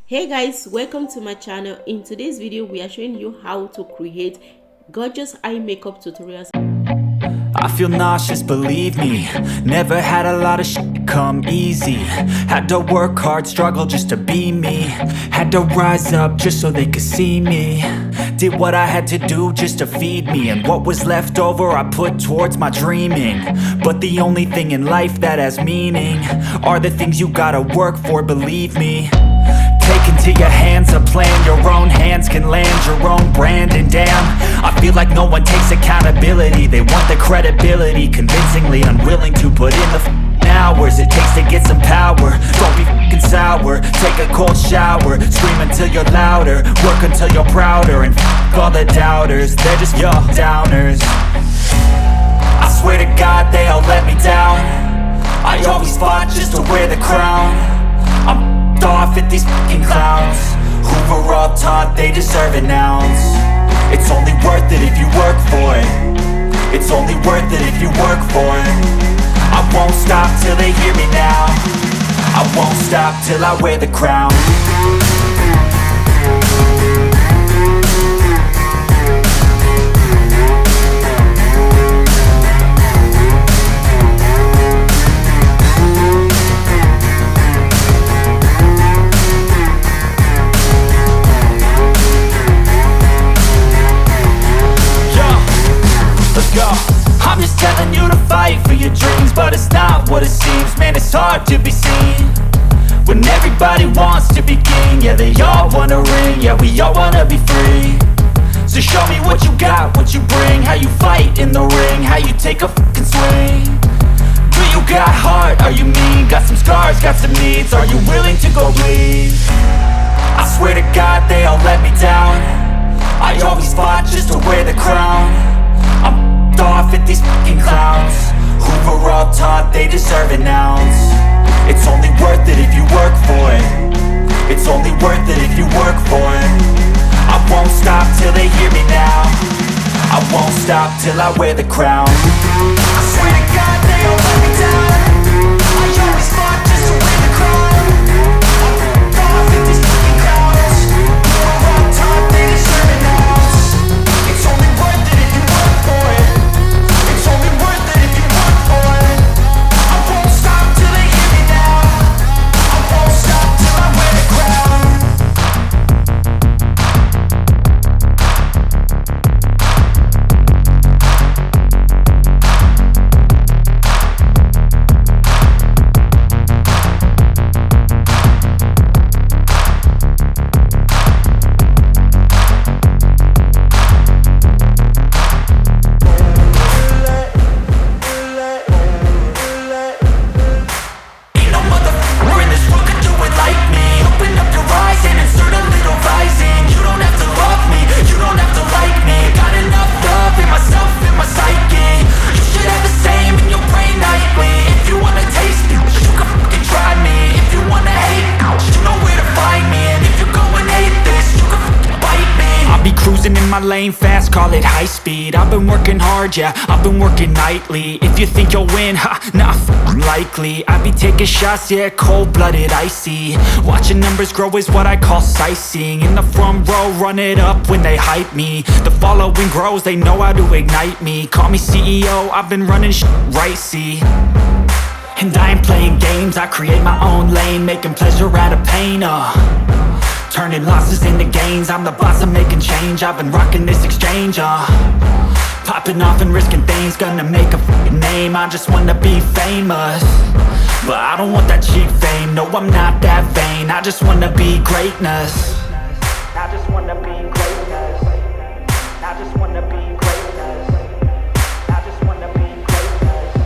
Hey guys, welcome to my channel. In today's video we are showing you how to create gorgeous eye makeup tutorials. I feel nauseous, believe me. Never had a lot of shit come easy. Had to work hard, struggle just to be me. Had to rise up just so they could see me. Did what I had to do just to feed me. And what was left over I put towards my dreaming. But the only thing in life that has meaning are the things you gotta work for, believe me. Take into your hands a plan. Your own hands can land your own brand. And damn, I feel like no one takes accountability. They want the credibility, convincingly unwilling to put in the hours it takes to get some power. Don't be f***ing sour. Take a cold shower. Scream until you're louder. Work until you're prouder. And f*** all the doubters, they're just your downers. I swear to God they all let me down. I always fought just to wear the crown. I'm off at these fucking clowns who were all taught they deserve an ounce. It's only worth it if you work for it. It's only worth it if you work for it. I won't stop till they hear me now. I won't stop till I wear the crown. I'm just telling you to fight for your dreams, but it's not what it seems. Man, it's hard to be seen when everybody wants to be king. Yeah, they all wanna ring, yeah, we all wanna be free. So show me what you got, what you bring, how you fight in the ring, how you take a fucking swing. Do you got heart, are you mean? Got some scars, got some needs, are you willing to go bleed? I swear to God they all let me down. I always fought just to wear the crown. I'm off at these fucking clowns who were all taught they deserve an ounce. It's only worth it if you work for it. It's only worth it if you work for it. I won't stop till they hear me now. I won't stop till I wear the crown. I swear to God they all let me down. I always fought just to wear the crown. I'm off at these fucking clowns who were all taught they deserve an ounce. It's only worth it if you work for it. It's only worth it if you work for it. I won't stop till they hear me now. I won't stop till I wear the crown. My lane fast, call it high speed. I've been working hard, yeah, I've been working nightly. If you think you'll win, ha, not likely. I be taking shots, yeah, cold-blooded, icy. Watching numbers grow is what I call sightseeing. In the front row, run it up when they hype me. The following grows, they know how to ignite me. Call me CEO, I've been running right, see. And I ain't playing games, I create my own lane, making pleasure out of pain, turning losses into gains. I'm the boss, I'm making change. I've been rocking this exchange, popping off and risking things. Gonna make a f***ing name. I just wanna be famous, but I don't want that cheap fame. No, I'm not that vain. I just wanna be greatness. I just wanna be greatness. I just wanna be greatness. I just wanna be greatness.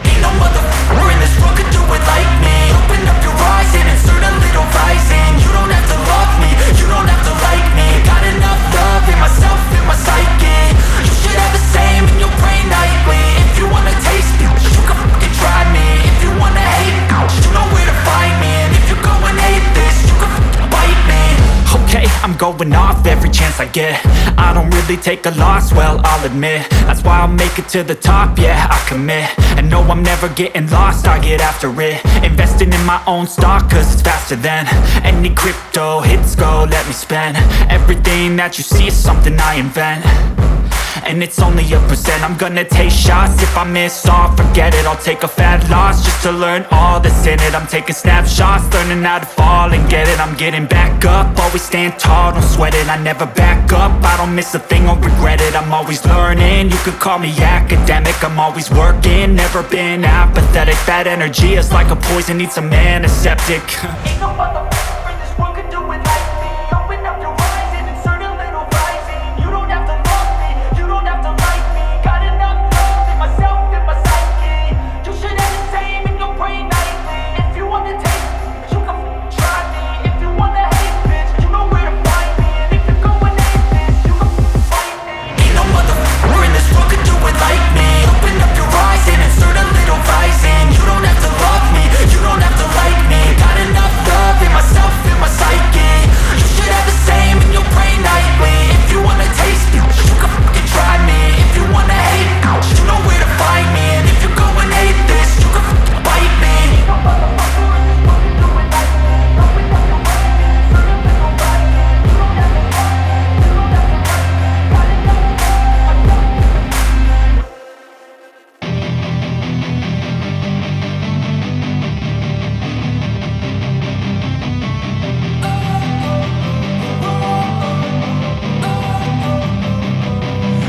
Ain't no motherfucker in this world could do it like me. Open up your eyes and insert a little rising. You don't have to love me, you don't have to like me. Got enough love in myself, in my psyche. You should have the same in your brain nightly. If you wanna taste me, you can fucking try me. If you wanna hate, you know where to find me. And if you're going hate this, you can fucking bite me. going off every chance I get. I don't really take a loss, well, I'll admit. That's why I'll make it to the top, yeah, I commit. And no, I'm never getting lost, I get after it. Investing in my own stock, cause it's faster than any crypto hits go, let me spend. Everything that you see is something I invent, and it's only a percent. I'm gonna take shots, if I miss all, forget it. I'll take a fat loss just to learn all that's in it. I'm taking snapshots, learning how to fall and get it. I'm getting back up, always stand tall, don't sweat it. I never back up, I don't miss a thing or regret it. I'm always learning, you could call me academic. I'm always working, never been apathetic. That energy is like a poison, needs some antiseptic. Ain't no motherfucker in this world could do it like me. Open up your eyes and insert a little rising. You don't have to love me, you don't have to like me. Got enough love in myself, in my psyche. You should have the same in your brain nightly. If you want to taste me, you can try me. If you want to hate, bitch, you know where to find me. And if you're going ape, you can fight me. Ain't no motherfucker in this world could do it like me. Open up your eyes and insert a little rising. You don't have to love me, you don't have to like me. Got enough love in myself, in my psyche. You should have the same in your brain nightly. If you wanna taste me, you can fucking try me. If you wanna hate, you know where to find me. And if you're going hate this, you can fucking bite me. Ain't no motherfucker in this world could do it like me. Open up your eyes and insert a little rising. You don't have to love me, you don't have to like me. Got enough love in myself.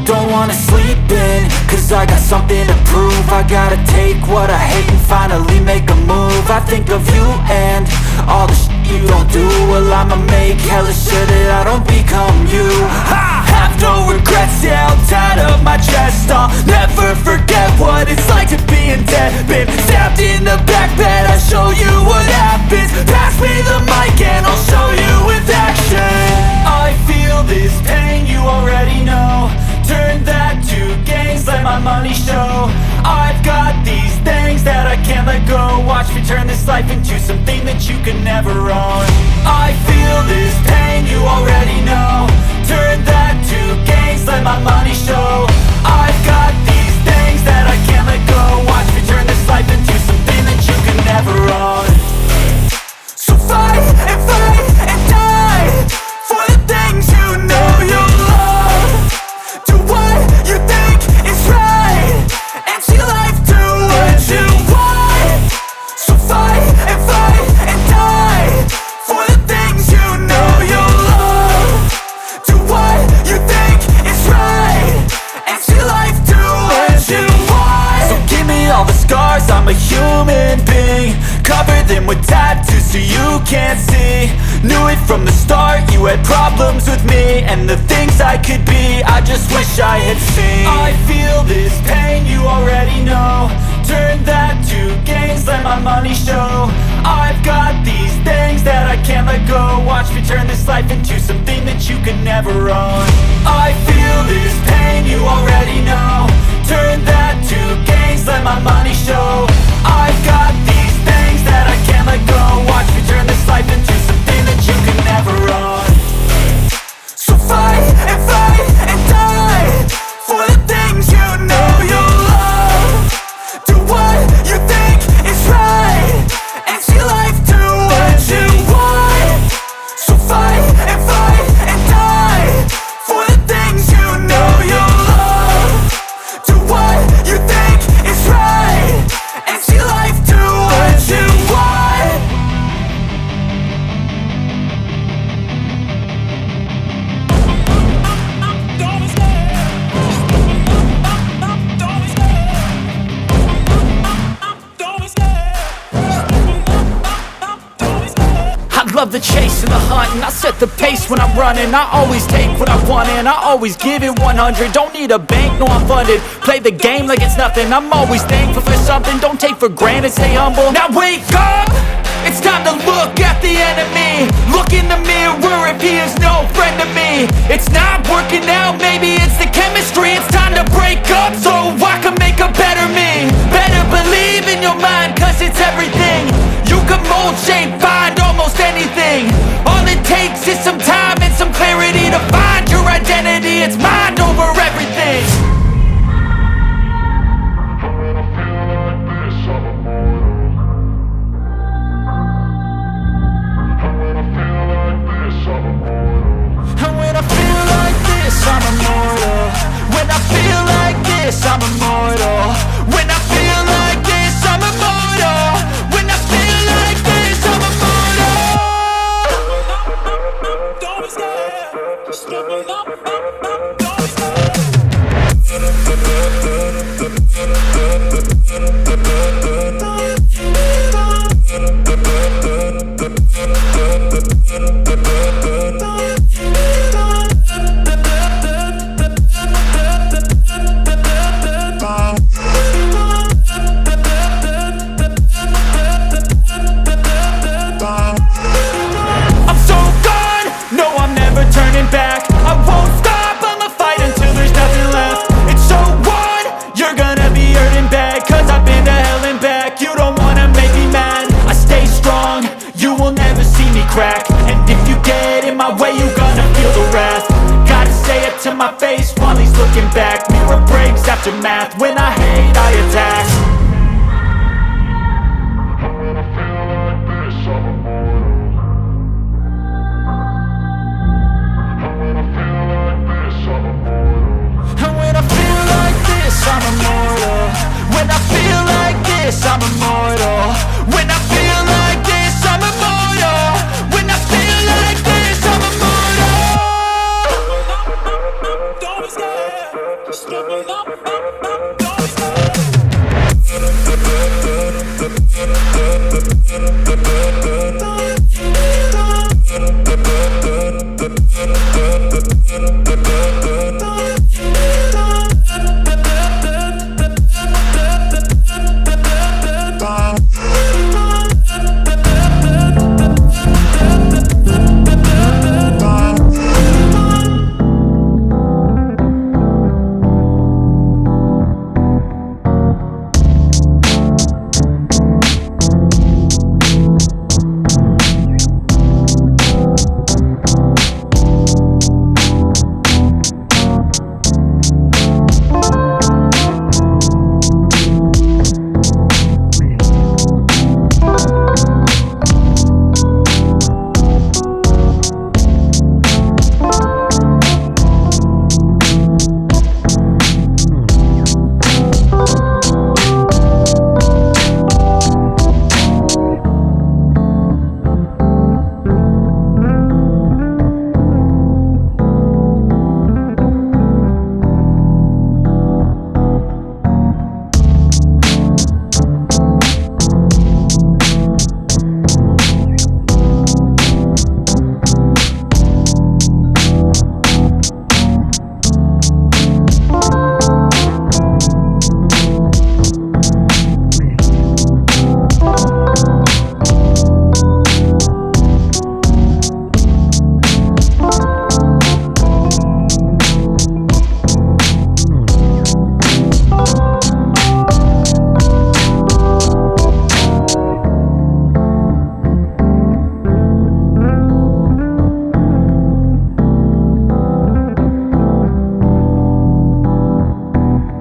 Don't wanna sleep in, cause I got something to prove. I gotta take what I hate and finally make a move. I think of you and all the shit you don't do. Well, I'ma make hella sure that I don't become you. I have no regrets, yeah, I'll tie up my chest. I'll never forget what it's like to be in debt. Been stabbed in the back bed, I'll show you what happens. Pass me the mic and I'll show you with action. I feel this pain, you already know. Turn that to gains, let my money show. I've got these things that I can't let go. Watch me turn this life into something that you could never own. I feel this pain, you already know. Turn that to gains, let my money show. I've got these things that I can't let go. Watch me turn this life into something that you could never own. So fight and die for the things you know you love. Do what you think is right, and see life do what you want. So fight and die for the things you know you love. Do what you think is right, and see life do what you want. So give me all the scars, I'm a human being. Cover them with tattoos so you can't see. Knew it from the start, you had problems with me and the things I could be, I just wish I had seen. I feel this pain, you already know. Turn that to gains, let my money show. I've got these things that I can't let go. Watch me turn this life into something that you could never own. I feel this pain, you already know. Turn that to gains, let my money show. I've got these things that I can't let go. Watch me turn this life into something that you could never own. So fight and die for the things you know you love. Do what you think is right, and see life do what you want. So fight and die for the things you know you love. Do what you think is right, and see life do what you want. I love the chase and the hunt, and I set the pace when I'm running. I always take what I want and I always give it 100. Don't need a bank, no I'm funded. Play the game like it's nothing. I'm always thankful for something. Don't take for granted, stay humble. Now wake up! It's time to look at the enemy. Look in the mirror if he is no friend to me. It's not working out, maybe it's the chemistry. It's time to break up so I can make a better me. Better believe in your mind, cause it's everything. You can mold, shape, find almost anything. All it takes is some time and some clarity. this, I'm immortal. When I feel like this, I'm immortal. When I feel like this, I'm immortal. Don't be scared. Just level up, don't be scared. I'm so gone, no I'm never turning back. I won't stop, I'ma fight until there's nothing left. It's so on, you're gonna be hurting bad, cause I've been to hell and back. You don't wanna make me mad, I stay strong, you will never see me crack. And if you get in my way, you gonna feel the wrath. Gotta say it to my face while he's looking back. Mirror breaks after math, when I hate I attack.